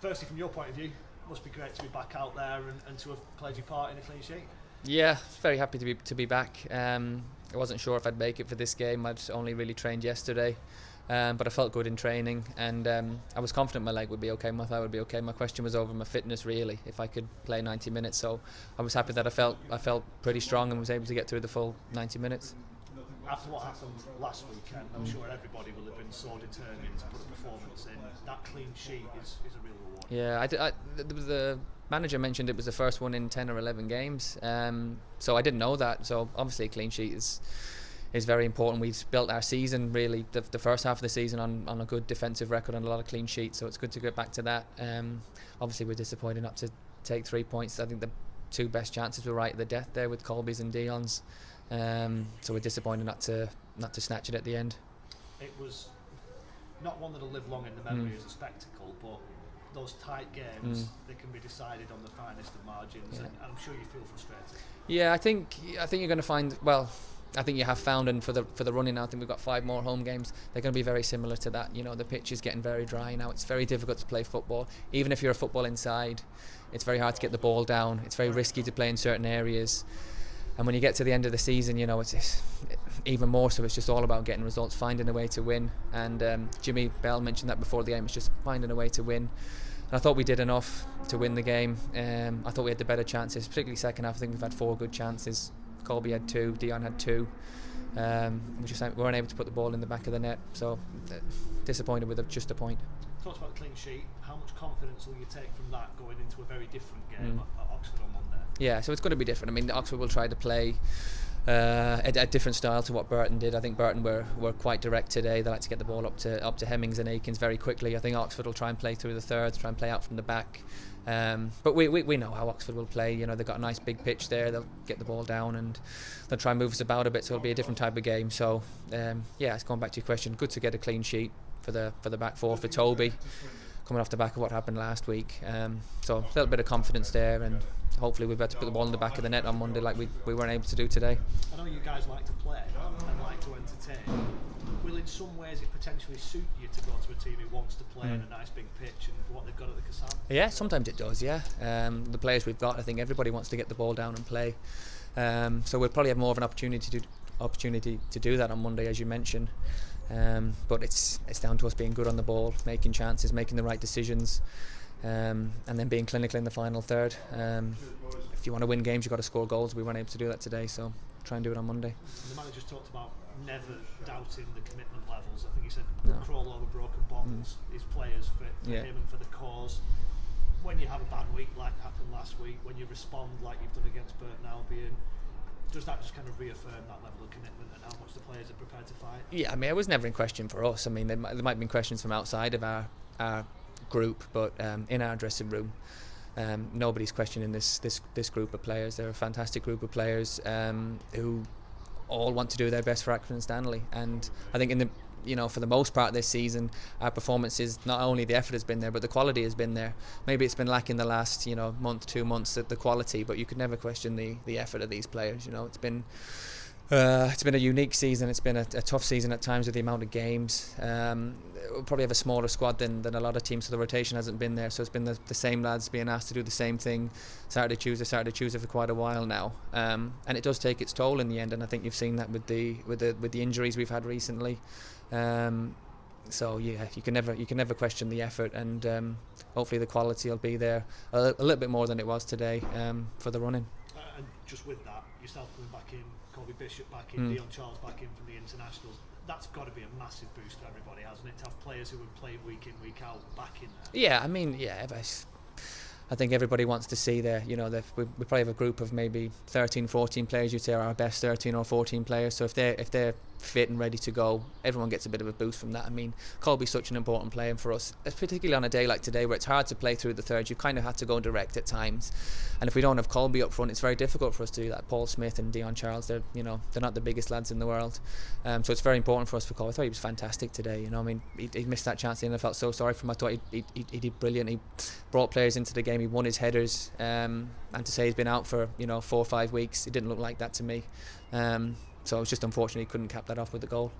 Firstly, from your point of view, must be great to be back out there and to have played your part in a clean sheet. Yeah, very happy to be back. I wasn't sure if I'd make it for this game. I'd only really trained yesterday, but I felt good in training, and I was confident my leg would be okay, my thigh would be okay. My question was over my fitness, really, if I could play 90 minutes. So I was happy that I felt pretty strong and was able to get through the full 90 minutes. After what happened last weekend, I'm sure everybody will have been so determined to put a performance in. That clean sheet is a real reward. Yeah, the manager mentioned it was the first one in 10 or 11 games, so I didn't know that. So obviously a clean sheet is very important. We've built our season, really, the first half of the season on a good defensive record and a lot of clean sheets, so it's good to get back to that. Obviously we're disappointed not to take 3 points. I think the two best chances were right at the death there with Colby's and Dion's. So we're disappointed not to snatch it at the end. It was not one that'll live long in the memory as a spectacle, but those tight games, they can be decided on the finest of margins, and I'm sure you feel frustrated. Yeah, I think you're going to find, well, I think you have found, and for the running now, I think we've got 5 more home games. They're going to be very similar to that. You know, the pitch is getting very dry now. It's very difficult to play football. Even if you're a football inside, it's very hard to get the ball down. It's very risky to play in certain areas. And when you get to the end of the season, you know, it's even more so. It's just all about getting results, finding a way to win. And Jimmy Bell mentioned that before the game. It's just finding a way to win. And I thought we did enough to win the game. I thought we had the better chances, particularly second half. I think we've had 4 good chances. Colby had 2, Dion had 2. We weren't able to put the ball in the back of the net. So disappointed with just a point. Talked about the clean sheet. How much confidence will you take from that going into a very different game at Oxford on Monday? Yeah, so it's going to be different. I mean, Oxford will try to play a different style to what Burton did. I think Burton were quite direct today. They like to get the ball up to Hemmings and Akins very quickly. I think Oxford will try and play through the thirds, try and play out from the back. But we know how Oxford will play. You know, they've got a nice big pitch there. They'll get the ball down and they'll try and move us about a bit. So it'll be a different type of game. So yeah, it's going back to your question. Good to get a clean sheet for the back four for Toby, coming off the back of what happened last week. So a little bit of confidence there, and hopefully we'll be able to put the ball in the back of the net on Monday like we weren't able to do today. I know you guys like to play and like to entertain. Will in some ways it potentially suit you to go to a team who wants to play on a nice big pitch and what they've got at the Casam? Yeah, sometimes it does, yeah. The players we've got, I think everybody wants to get the ball down and play. So we'll probably have more of an opportunity to do that on Monday, as you mentioned. But it's down to us being good on the ball, making chances, making the right decisions, and then being clinical in the final third. If you want to win games, you've got to score goals. We weren't able to do that today, so try and do it on Monday. The manager's talked about never doubting the commitment levels. I think he said crawl over broken bottles. His players for him and for the cause. When you have a bad week like happened last week, when you respond like you've done against Burton Albion, does that just kind of reaffirm that level of commitment and how much the players are prepared to fight? Yeah, I mean, it was never in question for us. I mean, there might have been questions from outside of our group, but in our dressing room, nobody's questioning this group of players. They're a fantastic group of players who all want to do their best for Accrington Stanley. And I think for the most part this season, our performances, not only the effort has been there, but the quality has been there. Maybe it's been lacking the last month, 2 months, the quality, but you could never question the effort of these players. It's been a unique season. It's been a tough season at times with the amount of games. We'll probably have a smaller squad than a lot of teams, so the rotation hasn't been there. So it's been the same lads being asked to do the same thing Saturday, Tuesday for quite a while now. And it does take its toll in the end. And I think you've seen that with the injuries we've had recently. So yeah, you can never question the effort, and hopefully the quality will be there a little bit more than it was today for the running. And just with that, yourself coming back in, Colby Bishop back in, Dion Charles back in from the internationals, that's got to be a massive boost for everybody, hasn't it? To have players who have played week in, week out back in there. Yeah, I mean, I think everybody wants to see there. We probably have a group of maybe 13, 14 players. You'd say are our best 13 or 14 players. So if they're fit and ready to go, everyone gets a bit of a boost from that. I mean, Colby's such an important player for us, particularly on a day like today where it's hard to play through the thirds. You kind of had to go direct at times, and if we don't have Colby up front, it's very difficult for us to do that. Paul Smith and Dion Charles, they're not the biggest lads in the world, so it's very important for us for Colby. I thought he was fantastic today. I mean, he missed that chance and I felt so sorry for him. I thought he did brilliant. He brought players into the game. He won his headers, and to say he's been out for 4 or 5 weeks, it didn't look like that to me. So it was just unfortunate he couldn't cap that off with the goal.